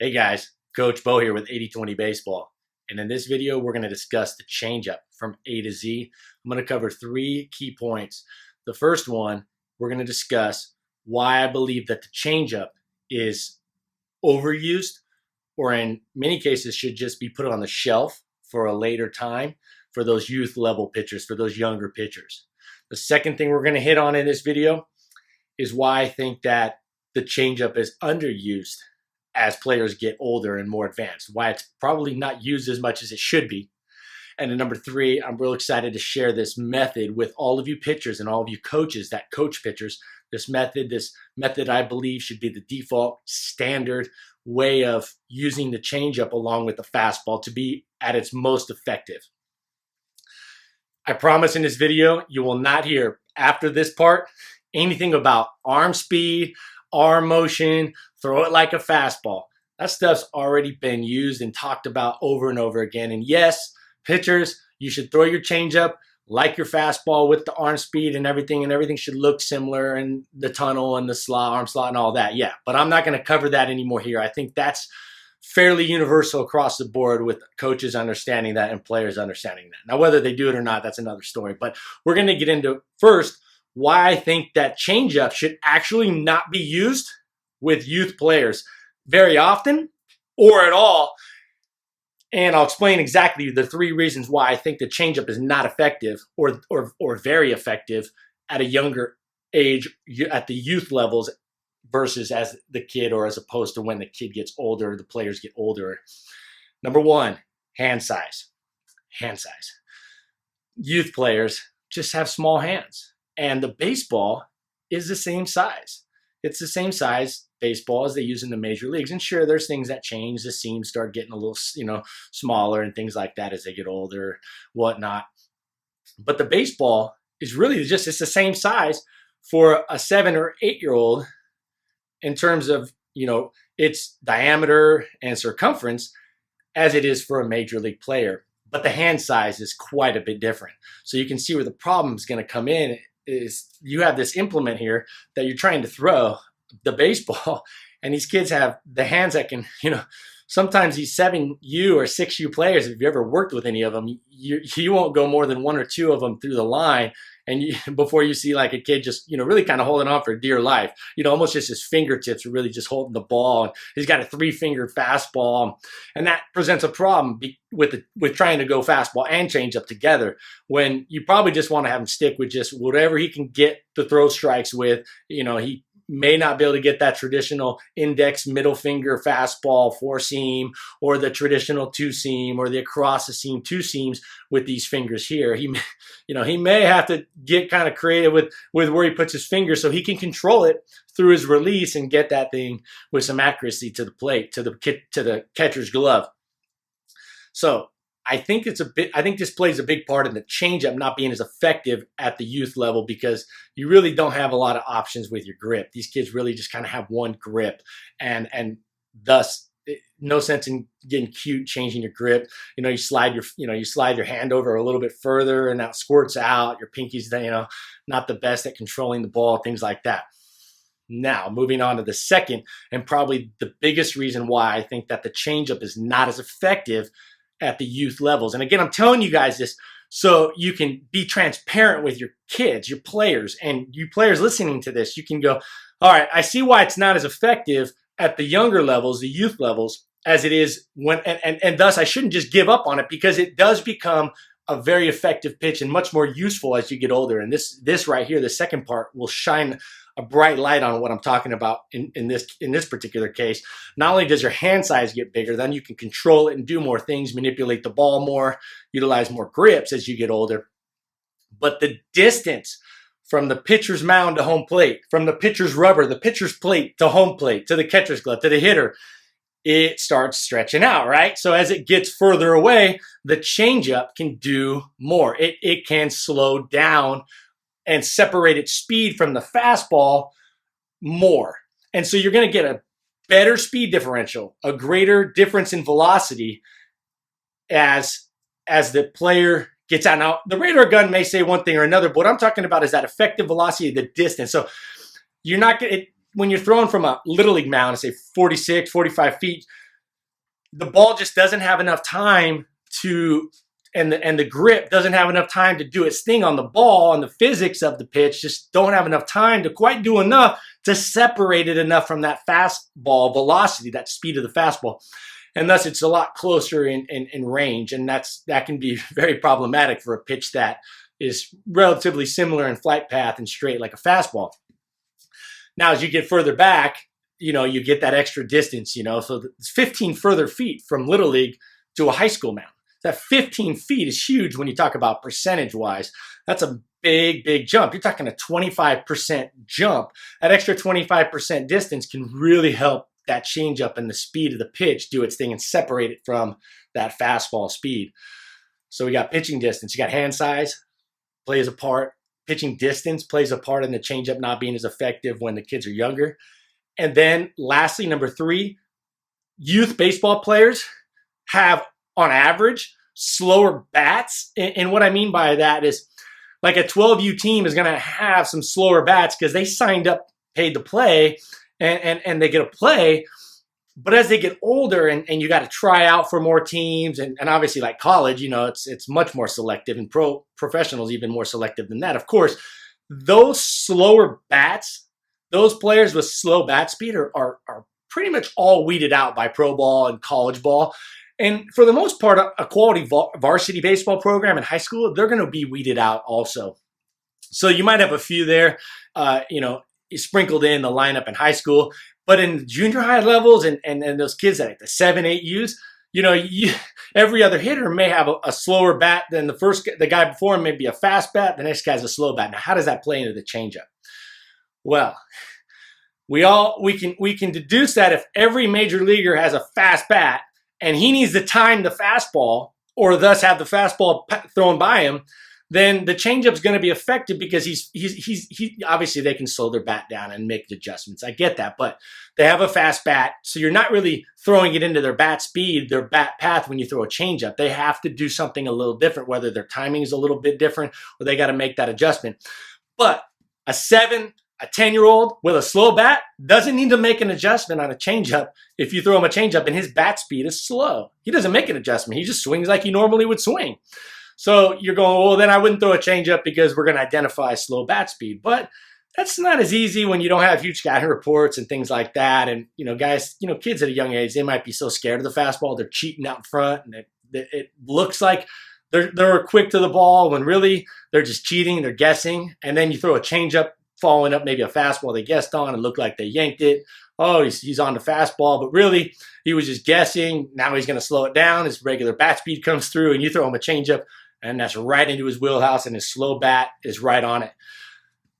Hey guys, Coach Bo here with 80/20 Baseball. And in this video, we're going to discuss the changeup from A to Z. I'm going to cover 3 key points. The first one, we're going to discuss why I believe that the changeup is overused, or in many cases should just be put on the shelf for a later time for those youth level pitchers, for those younger pitchers. The second thing we're going to hit on in this video is why I think that the changeup is underused as players get older and more advanced, why it's probably not used as much as it should be. And then number 3, I'm real excited to share this method with all of you pitchers and all of you coaches that coach pitchers. This method I believe should be the default standard way of using the changeup along with the fastball to be at its most effective. I promise in this video, you will not hear after this part anything about arm speed, arm motion, throw it like a fastball. That stuff's already been used and talked about over and over again. And yes, pitchers, you should throw your changeup like your fastball with the arm speed and everything should look similar, and the tunnel and the arm slot and all that. Yeah, but I'm not going to cover that anymore here. I think that's fairly universal across the board with coaches understanding that and players understanding that. Now, whether they do it or not, that's another story. But we're going to get into first why I think that changeup should actually not be used with youth players very often or at all. And I'll explain exactly the 3 reasons why I think the changeup is not effective or very effective at a younger age, at the youth levels, versus as the kid, or as opposed to when the kid gets older, the players get older. Number 1, hand size. Hand size. Youth players just have small hands. And the baseball is the same size. It's the same size baseball as they use in the major leagues. And sure, there's things that change. The seams start getting a little, smaller and things like that as they get older, whatnot. But the baseball is really it's the same size for a 7 or 8-year-old in terms of, its diameter and circumference as it is for a major league player. But the hand size is quite a bit different. So you can see where the problem is going to come in is you have this implement here that you're trying to throw, the baseball, and these kids have the hands that can, sometimes these 7U or 6U players, if you ever worked with any of them, you won't go more than 1 or 2 of them through the line. And before you see like a kid just, really kind of holding on for dear life, almost just his fingertips are really just holding the ball. And he's got a 3-fingered fastball. And that presents a problem with trying to go fastball and changeup together, when you probably just want to have him stick with just whatever he can get to throw strikes with. He may not be able to get that traditional index middle finger fastball 4-seam, or the traditional 2-seam, or the across the seam 2 seams with these fingers here. He may have to get kind of creative with where he puts his fingers so he can control it through his release and get that thing with some accuracy to the plate, to the catcher's glove. So I think this plays a big part in the changeup not being as effective at the youth level, because you really don't have a lot of options with your grip. These kids really just kind of have one grip, and thus no sense in getting cute changing your grip. You slide your hand over a little bit further and now it squirts out. Your pinky's not the best at controlling the ball, things like that. Now, moving on to the second and probably the biggest reason why I think that the changeup is not as effective at the youth levels. And again, I'm telling you guys this so you can be transparent with your kids, your players, and you players listening to this. You can go, all right, I see why it's not as effective at the younger levels, the youth levels, as it is when, and thus I shouldn't just give up on it, because it does become a very effective pitch and much more useful as you get older. And this right here, the second part, will shine a bright light on what I'm talking about in this particular case. Not only does your hand size get bigger, then you can control it and do more things, manipulate the ball more, utilize more grips as you get older. But the distance from the pitcher's mound to home plate, from the pitcher's rubber, the pitcher's plate to home plate, to the catcher's glove, to the hitter, it starts stretching out, right? So as it gets further away, the changeup can do more. It can slow down and separate its speed from the fastball more. And so you're going to get a better speed differential, a greater difference in velocity as the player gets out. Now, the radar gun may say one thing or another, but what I'm talking about is that effective velocity, the distance. So you're not going to, when you're throwing from a Little League mound, say 46, 45 feet, the ball just doesn't have enough time to, and the grip doesn't have enough time to do its thing on the ball, and the physics of the pitch just don't have enough time to quite do enough to separate it enough from that fastball velocity, that speed of the fastball. And thus it's a lot closer in range, and that can be very problematic for a pitch that is relatively similar in flight path and straight like a fastball. Now, as you get further back, you get that extra distance, so it's 15 further feet from Little League to a high school mound. That 15 feet is huge when you talk about percentage-wise. That's a big, big jump. You're talking a 25% jump. That extra 25% distance can really help that changeup and the speed of the pitch do its thing and separate it from that fastball speed. So we got pitching distance. You got hand size, plays a part. Pitching distance plays a part in the changeup not being as effective when the kids are younger. And then lastly, number 3, youth baseball players have, on average, slower bats. And what I mean by that is, like a 12U team is going to have some slower bats because they signed up, paid to play, and they get to play. But as they get older and you got to try out for more teams, and obviously like college, it's much more selective, and professionals even more selective than that. Of course, those slower bats, those players with slow bat speed are pretty much all weeded out by pro ball and college ball. And for the most part, a quality varsity baseball program in high school, they're going to be weeded out also. So you might have a few there, sprinkled in the lineup in high school. But in junior high levels and those kids at the 7, 8Us, every other hitter may have a slower bat than the guy before him, maybe a fast bat. The next guy's a slow bat. Now, how does that play into the changeup? Well, we can deduce that if every major leaguer has a fast bat and he needs to time the fastball, or thus have the fastball thrown by him, then the changeup's going to be effective because he's obviously they can slow their bat down and make the adjustments. I get that, but they have a fast bat, so you're not really throwing it into their bat speed, their bat path when you throw a changeup. They have to do something a little different, whether their timing is a little bit different or they got to make that adjustment. But a 10-year-old with a slow bat doesn't need to make an adjustment on a changeup. If you throw him a changeup and his bat speed is slow, he doesn't make an adjustment. He just swings like he normally would swing. So you're going, well, then I wouldn't throw a changeup because we're going to identify slow bat speed. But that's not as easy when you don't have huge scouting reports and things like that. And, guys, kids at a young age, they might be so scared of the fastball, they're cheating out in front, and it looks like they're quick to the ball when really they're just cheating, they're guessing. And then you throw a changeup following up maybe a fastball they guessed on and look like they yanked it. Oh, he's on the fastball, but really he was just guessing. Now he's going to slow it down. His regular bat speed comes through, and you throw him a changeup, and that's right into his wheelhouse, and his slow bat is right on it.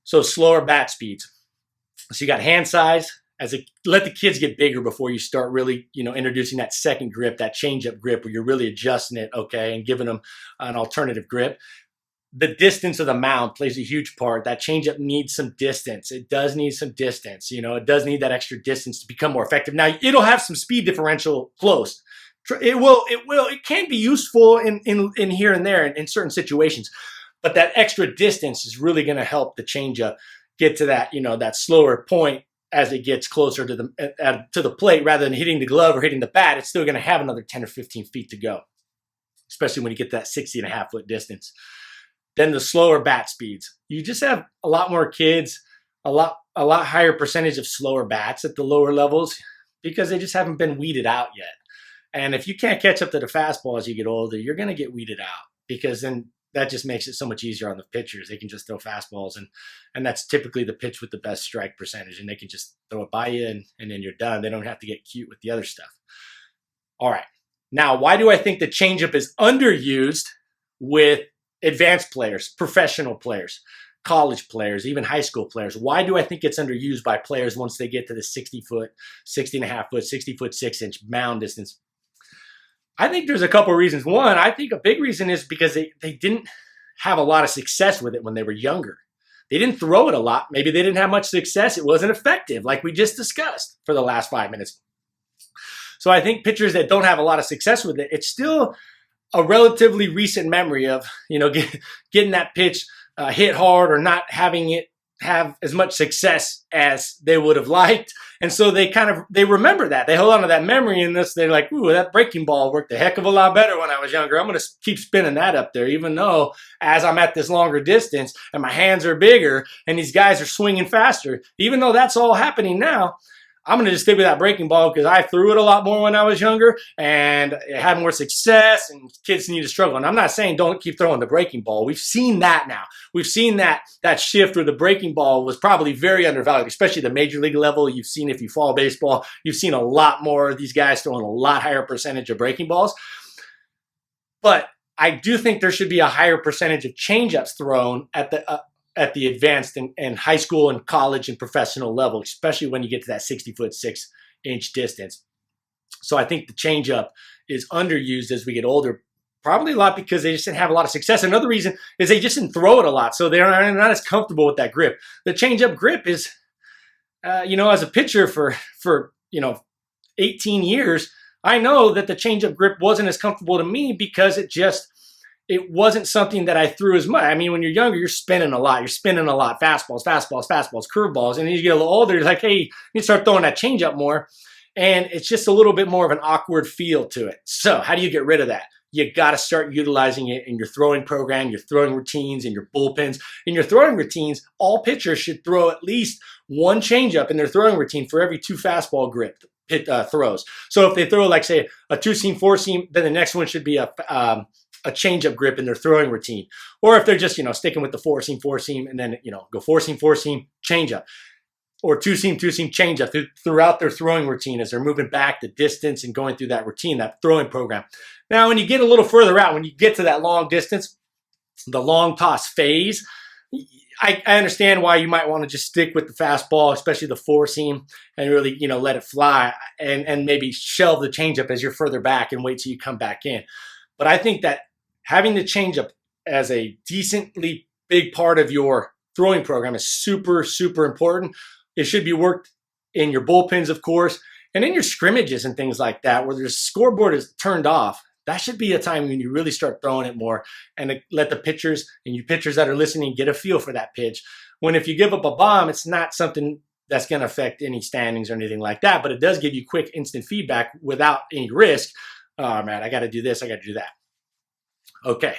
So slower bat speeds. So you got hand size. Let the kids get bigger before you start really, introducing that second grip, that changeup grip, where you're really adjusting it, okay, and giving them an alternative grip. The distance of the mound plays a huge part. That changeup needs some distance. It does need some distance. It does need that extra distance to become more effective. Now, it'll have some speed differential close. It can be useful in here and there in certain situations, but that extra distance is really going to help the changeup get to that, that slower point as it gets closer to the plate, rather than hitting the glove or hitting the bat. It's still going to have another 10 or 15 feet to go, especially when you get that 60.5-foot distance. Then the slower bat speeds. You just have a lot more kids, a lot higher percentage of slower bats at the lower levels because they just haven't been weeded out yet. And if you can't catch up to the fastball as you get older, you're going to get weeded out, because then that just makes it so much easier on the pitchers. They can just throw fastballs, and that's typically the pitch with the best strike percentage, and they can just throw it by you, and then you're done. They don't have to get cute with the other stuff. All right. Now, why do I think the changeup is underused with advanced players, professional players, college players, even high school players? Why do I think it's underused by players once they get to the 60-foot, 60.5-foot, 60-foot 6-inch mound distance? I think there's a couple of reasons. One, I think a big reason is because they didn't have a lot of success with it when they were younger. They didn't throw it a lot. Maybe they didn't have much success. It wasn't effective, like we just discussed for the last 5 minutes. So I think pitchers that don't have a lot of success with it, it's still a relatively recent memory of, getting that pitch hit hard or not having it have as much success as they would have liked. And so they remember that. They hold on to that memory, and they're like, ooh, that breaking ball worked a heck of a lot better when I was younger. I'm going to keep spinning that up there, even though as I'm at this longer distance and my hands are bigger and these guys are swinging faster, even though that's all happening now, I'm going to just stick with that breaking ball because I threw it a lot more when I was younger and it had more success, and kids need to struggle. And I'm not saying don't keep throwing the breaking ball. We've seen that now. We've seen that shift where the breaking ball was probably very undervalued, especially the major league level. You've seen, if you follow baseball, you've seen a lot more of these guys throwing a lot higher percentage of breaking balls. But I do think there should be a higher percentage of changeups thrown at the advanced and high school and college and professional level, especially when you get to that 60-foot 6-inch distance. So I think the changeup is underused as we get older, probably a lot because they just didn't have a lot of success. Another reason is they just didn't throw it a lot, so they're not as comfortable with that grip. The changeup grip is, as a pitcher for 18 years, I know that the changeup grip wasn't as comfortable to me because it wasn't something that I threw as much. I mean, when you're younger, you're spinning a lot. You're spinning a lot. Fastballs, curveballs. And then you get a little older, you're like, hey, you start throwing that changeup more. And it's just a little bit more of an awkward feel to it. So how do you get rid of that? You got to start utilizing it in your throwing program, your throwing routines, and your bullpens. In your throwing routines, all pitchers should throw at least one changeup in their throwing routine for every 2 fastball grip throws. So if they throw, like, say, a 2-seam, 4-seam, then the next one should be a changeup grip in their throwing routine. Or if they're just, sticking with the 4-seam, and then, go 4-seam, changeup. Or 2-seam, changeup throughout their throwing routine as they're moving back the distance and going through that routine, that throwing program. Now, when you get a little further out, when you get to that long distance, the long toss phase, I understand why you might want to just stick with the fastball, especially the 4-seam, and really, let it fly, and maybe shelve the changeup as you're further back and wait till you come back in. But I think that having the changeup as a decently big part of your throwing program is super, super important. It should be worked in your bullpens, of course, and in your scrimmages and things like that, where the scoreboard is turned off. That should be a time when you really start throwing it more and let the pitchers and you pitchers that are listening get a feel for that pitch. When if you give up a bomb, it's not something that's going to affect any standings or anything like that, but it does give you quick, instant feedback without any risk. Oh, man, I got to do this, I got to do that. Okay.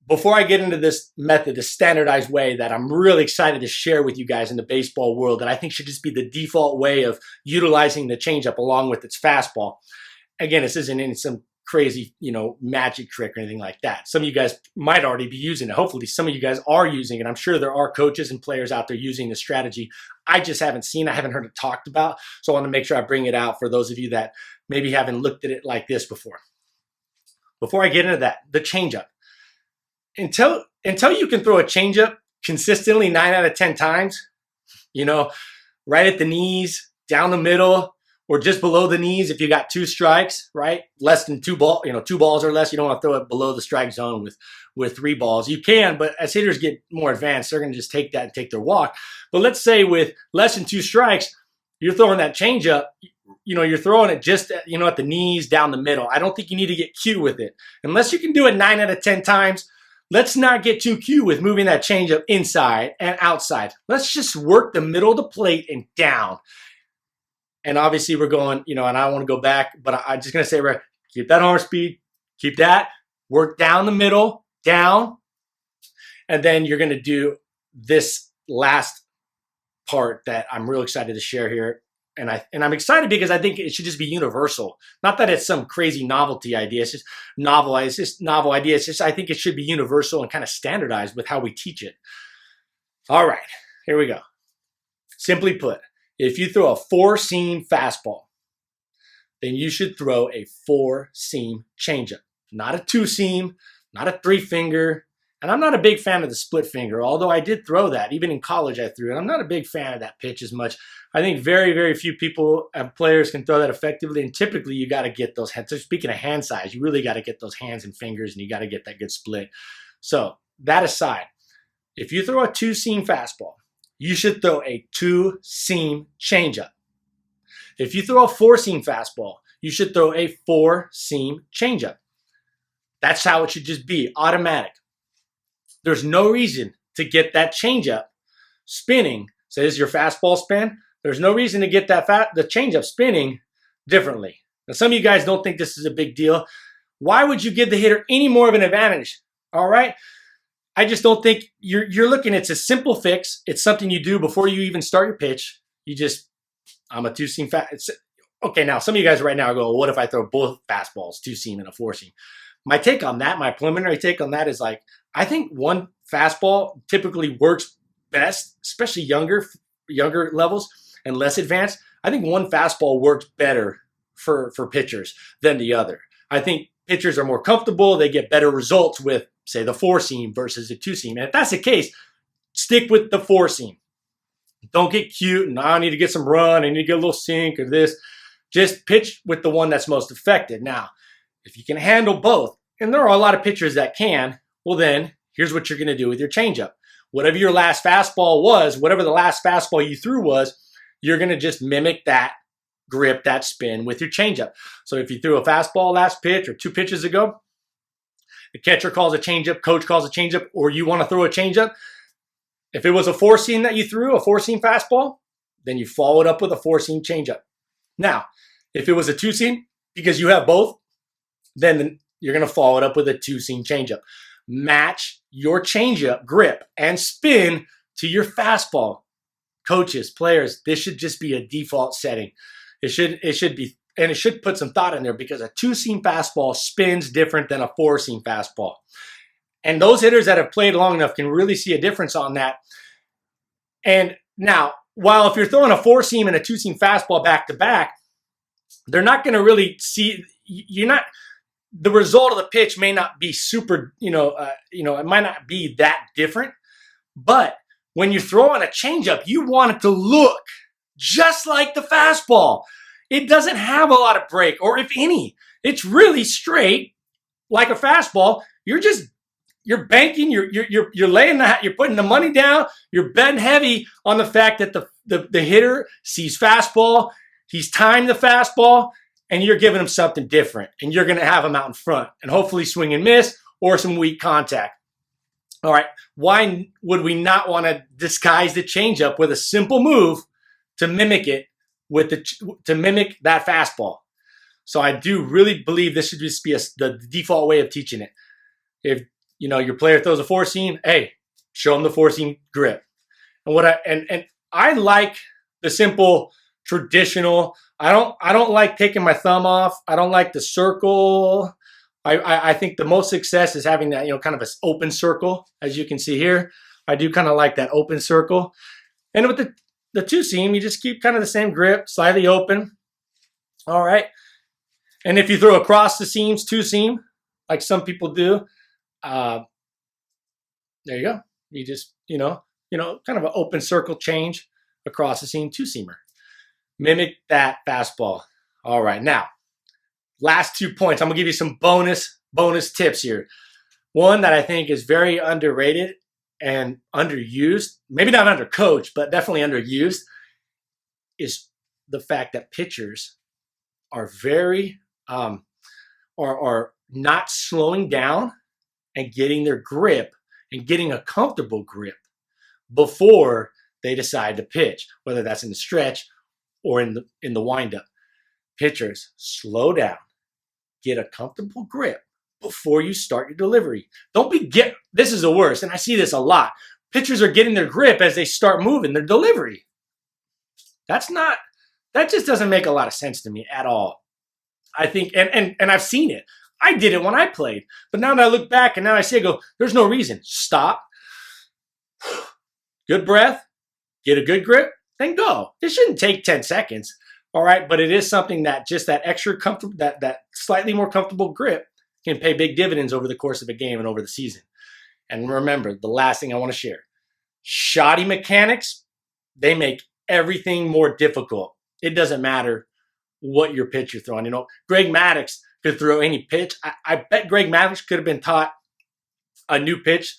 Before I get into this method, the standardized way that I'm really excited to share with you guys in the baseball world that I think should just be the default way of utilizing the changeup along with its fastball. Again, this isn't in some crazy, magic trick or anything like that. Some of you guys might already be using it. Hopefully some of you guys are using it. I'm sure there are coaches and players out there using the strategy. I just haven't seen, I haven't heard it talked about. So I want to make sure I bring it out for those of you that maybe haven't looked at it like this before. Before I get into that, the changeup. Until you can throw a changeup consistently 9 out of 10 times, right at the knees, down the middle, or just below the knees if you got 2 strikes, right? Less than 2 balls or less. You don't want to throw it below the strike zone with 3 balls. You can, but as hitters get more advanced, they're going to just take that and take their walk. But let's say with less than 2 strikes, you're throwing that changeup, you're throwing it just, at the knees, down the middle. I don't think you need to get cute with it. Unless you can do it 9 out of 10 times, let's not get too cute with moving that changeup inside and outside. Let's just work the middle of the plate and down. And obviously we're going, and I don't want to go back, but I'm just going to say, right, keep that arm speed, keep that, work down the middle, down. And then you're going to do this last part that I'm real excited to share here. And I'm excited because I think it should just be universal. Not that it's some crazy novelty idea. It's just novel. It's just novel idea. It's just I think it should be universal and kind of standardized with how we teach it. All right, here we go. Simply put, if you throw a 4-seam fastball, then you should throw a 4-seam changeup, not a 2-seam, not a 3-finger. And I'm not a big fan of the split finger, although I did throw that. Even in college, I threw it. I'm not a big fan of that pitch as much. I think very, very few people and players can throw that effectively, and typically you got to get those hands. So speaking of hand size, you really got to get those hands and fingers, and you got to get that good split. So that aside, if you throw a 2-seam fastball, you should throw a 2-seam changeup. If you throw a 4-seam fastball, you should throw a 4-seam changeup. That's how it should just be, automatic. There's no reason to get that changeup spinning. So this is your fastball spin. There's no reason to get the changeup spinning differently. Now, some of you guys don't think this is a big deal. Why would you give the hitter any more of an advantage? All right. I just don't think you're looking. It's a simple fix. It's something you do before you even start your pitch. I'm a two-seam okay, now some of you guys right now are going, well, what if I throw both fastballs, two-seam and a four-seam? My take on that, my preliminary take on that is like, I think one fastball typically works best, especially younger levels and less advanced. I think one fastball works better for pitchers than the other. I think pitchers are more comfortable. They get better results with, say, the four-seam versus the two-seam. And if that's the case, stick with the four-seam. Don't get cute and I need to get some run. I need to get a little sink or this. Just pitch with the one that's most effective. Now, if you can handle both, and there are a lot of pitchers that can, well then, here's what you're going to do with your changeup. Whatever your last fastball was, whatever the last fastball you threw was, you're going to just mimic that grip, that spin with your changeup. So if you threw a fastball last pitch or two pitches ago, the catcher calls a changeup, coach calls a changeup, or you want to throw a changeup, if it was a four-seam that you threw, a four-seam fastball, then you follow it up with a four-seam changeup. Now, if it was a two-seam, because you have both, then you're going to follow it up with a two-seam changeup. Match your changeup grip and spin to your fastball. Coaches, players, this should just be a default setting. It should be, and it should put some thought in there because a two-seam fastball spins different than a four-seam fastball. And those hitters that have played long enough can really see a difference on that. And now, while if you're throwing a four-seam and a two-seam fastball back-to-back, they're not going to really see, the result of the pitch may not be super, it might not be that different. But when you throw on a changeup, you want it to look just like the fastball. It doesn't have a lot of break, or if any. It's really straight, like a fastball. You're banking, you're laying that, you're putting the money down, you're betting heavy on the fact that the hitter sees fastball, he's timed the fastball, and you're giving him something different, and you're going to have him out in front, and hopefully swing and miss or some weak contact. All right, why would we not want to disguise the changeup with a simple move to mimic it to mimic that fastball? So I do really believe this should just be the default way of teaching it. If your player throws a four seam, hey, show them the four seam grip. And I like the simple traditional. I don't like taking my thumb off. I don't like the circle. I think the most success is having that, kind of an open circle, as you can see here. I do kind of like that open circle. And with the two seam, you just keep kind of the same grip, slightly open. All right. And if you throw across the seams, two seam, like some people do, there you go. You just, kind of an open circle change across the seam, two seamer. Mimic that fastball. All right. Now, last 2 points. I'm going to give you some bonus tips here. One that I think is very underrated and underused, maybe not undercoached, but definitely underused, is the fact that pitchers are very, are not slowing down and getting their grip and getting a comfortable grip before they decide to pitch, whether that's in the stretch or in the windup. Pitchers, slow down, get a comfortable grip before you start your delivery. This is the worst, and I see this a lot. Pitchers are getting their grip as they start moving their delivery. That just doesn't make a lot of sense to me at all. I think, and I've seen it. I did it when I played, but now that I look back and now I go, there's no reason. Stop, good breath, get a good grip, then go. It shouldn't take 10 seconds, all right? But it is something that just that extra comfortable, that slightly more comfortable grip can pay big dividends over the course of a game and over the season. And remember, the last thing I want to share, shoddy mechanics, they make everything more difficult. It doesn't matter what your pitch you're throwing. Greg Maddux could throw any pitch. I bet Greg Maddux could have been taught a new pitch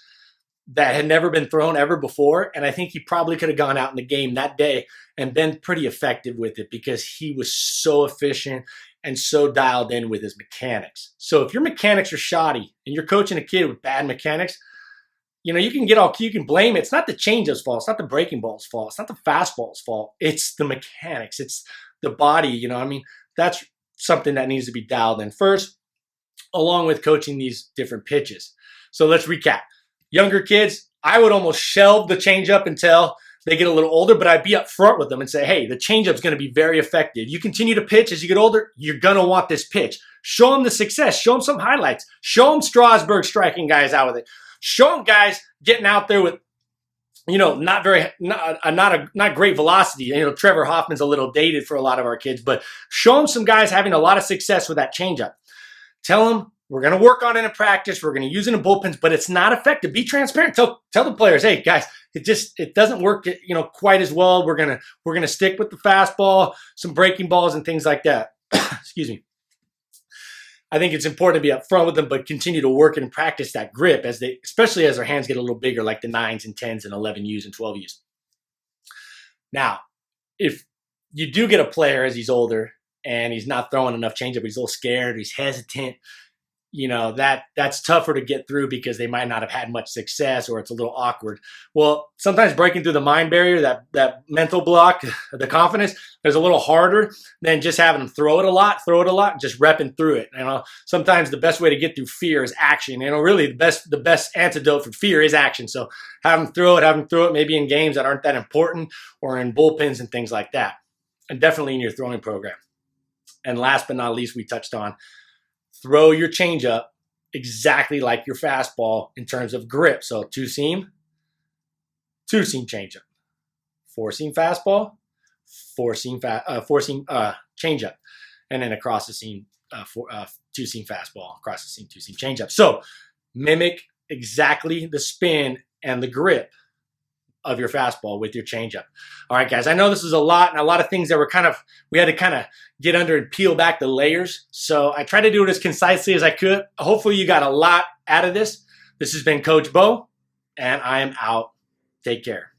that had never been thrown ever before. And I think he probably could have gone out in the game that day and been pretty effective with it because he was so efficient and so dialed in with his mechanics. So if your mechanics are shoddy and you're coaching a kid with bad mechanics, you can blame it. It's not the changeup's fault. It's not the breaking ball's fault. It's not the fastball's fault. It's the mechanics. It's the body. That's something that needs to be dialed in first, along with coaching these different pitches. So let's recap. Younger kids, I would almost shelve the changeup until they get a little older, but I'd be up front with them and say, hey, the changeup's going to be very effective. You continue to pitch as you get older, you're going to want this pitch. Show them the success. Show them some highlights. Show them Strasburg striking guys out with it. Show them guys getting out there with, not great velocity. Trevor Hoffman's a little dated for a lot of our kids, but show them some guys having a lot of success with that changeup. Tell them we're going to work on it in practice. We're going to use it in bullpens, but it's not effective. Be transparent. Tell the players, hey guys, it doesn't work, quite as well. We're going to stick with the fastball, some breaking balls and things like that. Excuse me. I think it's important to be upfront with them, but continue to work and practice that grip especially as their hands get a little bigger, like the 9s and 10s and 11Us and 12Us. Now, if you do get a player as he's older and he's not throwing enough changeup, he's a little scared, he's hesitant, that's tougher to get through because they might not have had much success or it's a little awkward. Well, sometimes breaking through the mind barrier, that mental block, the confidence, is a little harder than just having them throw it a lot, and just repping through it. Sometimes the best way to get through fear is action. Really the best antidote for fear is action. So have them throw it maybe in games that aren't that important or in bullpens and things like that. And definitely in your throwing program. And last but not least, we touched on throw your changeup exactly like your fastball in terms of grip. So two-seam changeup, four-seam fastball, four-seam changeup, and then across the seam, two-seam fastball, across the seam, two-seam changeup. So mimic exactly the spin and the grip of your fastball with your changeup. All right, guys, I know this is a lot and a lot of things that we had to kind of get under and peel back the layers. So I tried to do it as concisely as I could. Hopefully you got a lot out of this. This has been Coach Bo, and I am out. Take care.